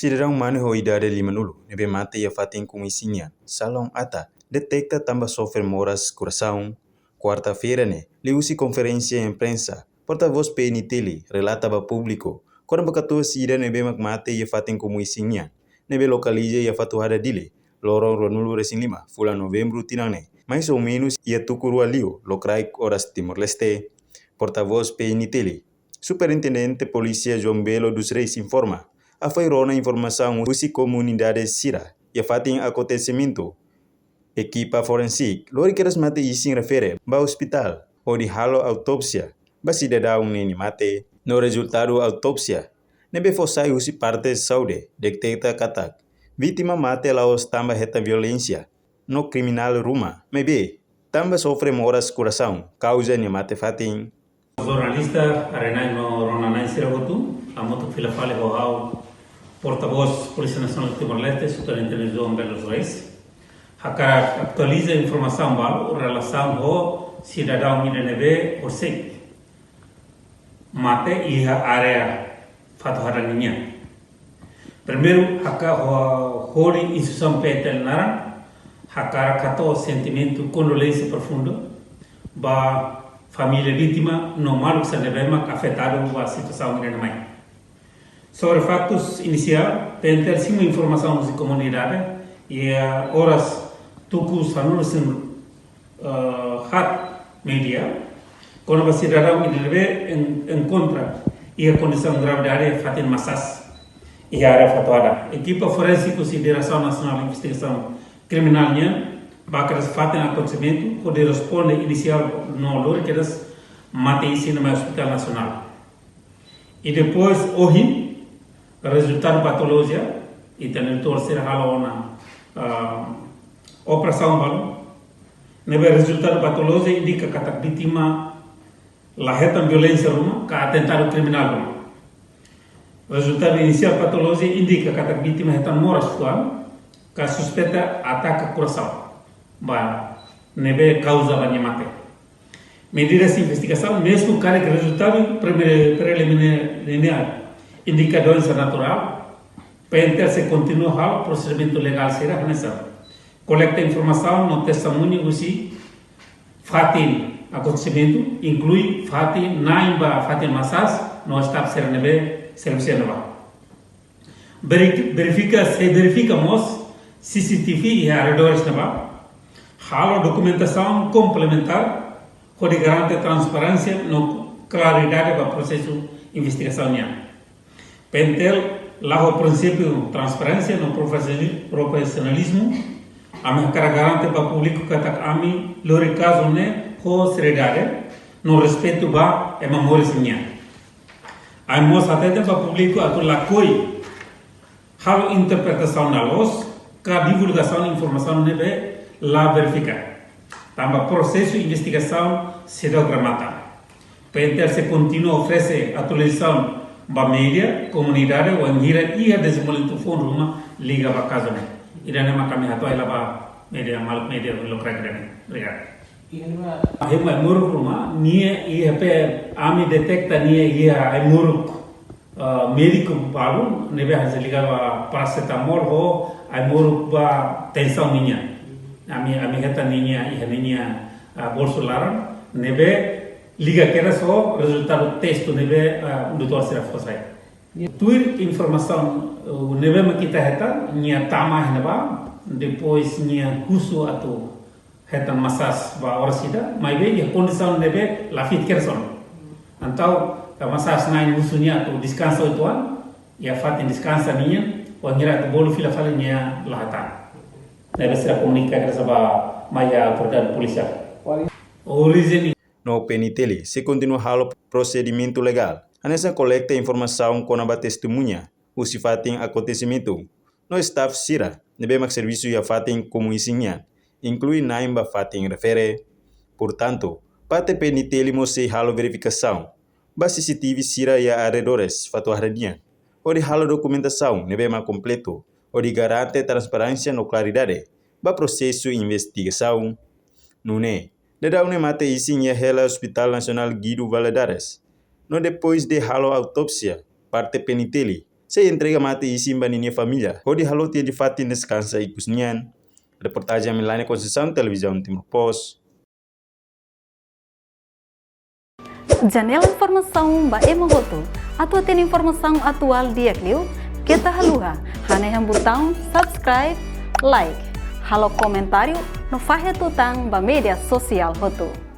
Cidadão manejo idade 50, nebe mate ia fatin com isinya. Salão ata, detecta tamba sofre moras coração. Quarta-feira, né, liu-se conferência em imprensa. Porta-voz PNTL relata para público. Quando bakatua sida nebe mate ia fatin com isinya. Nebe localiza ia fatuada dile. Lorong Ronulu Resin 5, fula novembro tinane. Mais ou menos ia tukuru alio, locrai horas Timor-Leste. Porta-voz PNTL. Superintendente Polícia João Belo dos Reis informa. A feirona informação usi comunidade Sira e fatin acontecimento. Equipa forensic, lori keras mate isin refere ba hospital ou de halo autopsia. Ba cidadão neni mate, no resultado autopsia. Nebe fossai usi parte saúde, detecta katak. Vítima mate laos tamba heta violência. No criminal ruma, mebe, tamba sofre moras coração, causa ni mate fatin. Jornalista Arenai no Ronanai Siragotu, a moto fila fale bohau, porta-voz Polícia Nacional de Timor-Leste, Superintendente João Belo dos Reis. Haka atualiza informação balu relação ao cidadão IDNB Orsek. Mate iha area fatu haraninha. Primeiro, haka hori instituição petel nara, haka kato sentimento condolência profundo, ba família vítima no malu sanebema afetado pela situação de mãe. Sobre fatos inicial, tem uma informação de comunidade e horas tukus hanusin hat media quando o cidadão encontra a condição de gravidade fatin massas e a área fatuada. Equipa forense Consideração Nacional de Investigação Criminal bakar fatin acontecimento pode responder inicial no lor que das matei no Hospital Nacional e depois hoje resultado patologia e tem torcer halona operação balu nebe resultado patologia indica que a vítima lahirkan violência rumah ke atentado criminal rumah. Resultado inicial patologia indica que a vítima hetan moras fuan que suspeita ataque coração. Ba nebe causa mate. Medidas de investigação, mesmo que o resultado preliminar indica doença natural, para se continuar o procedimento legal será necessário. Coleta informação no testemunho usi fatin acontecimento, inclui fatin naimba fatin massas no staff ser nebe serviço nova. Verificamos CCTV e arredores nova. Halo documentação complementar que garante transparência no claridade do processo de investigação. Pentel lá o princípio de transparência no profissionalismo, a minha garante para o público que está ami lori caso né com seriedade no respeito ba e memória minha. A moça até para o público a lá coi halo interpretação na luz, que a divulgação de informação nebe lá verificar. Tamba processo de investigação será gramata. Pentel se continua a oferecer atualização ba mídia, comunidade ou angira ia desenvolvimento fundo uma liga ba caso né. Ida nama kami hatu ai laba media maluk media lokra kedane. Obrigado. Hema muruk rumah nia ia pe ami detecta nia ia ai muruk médico balu nebe hasil liga ba paracetamol ho ai muruk ba tensão minha. Ami heta niña hija niña bolsolaran nebe liga kera so resultado testo nebe doutor será fosai tuir informação nebe makita heta nia tama neba depois nia kusu atau heta massas ba orsida mai be ya condição nebe lafit kerson antau massas nain musunya atau descanso ituan ya fatin descansa niña wangira tu bolu fila fala nia lahata nebe será comunicar sama maya autoridade policial. Origem no PNTL se continua halo procedimento legal. Anessa coleta informação com a testemunha, o se fatem acontecimento. No staff Sira, nebe mak serviço ya fatem como ensinar, inclui naimba fatem refere. Portanto, parte PNTL mose halo verificação. Ba CCTV Sira ya arredores fatu haranian. O de halo documentação nebe mak completo. O de garante transparência no claridade. Ba processo de investigação. Nune, Dedau ne mate isin ya hela Hospital Nacional Guido Valadares. No depois de halo autopsia, parte peniteli, se entrega mate e simba nini família. Hodi halote de fatin descansa e kusnian. Reportagem Milane Conceição, Televisão Timor Post. Janela informação ba emohoto. Atua tem informação atual dia Clio. Kita haluha. Hane botão subscribe, like. Halo comentário no fahe tutang ba media sosial hoto.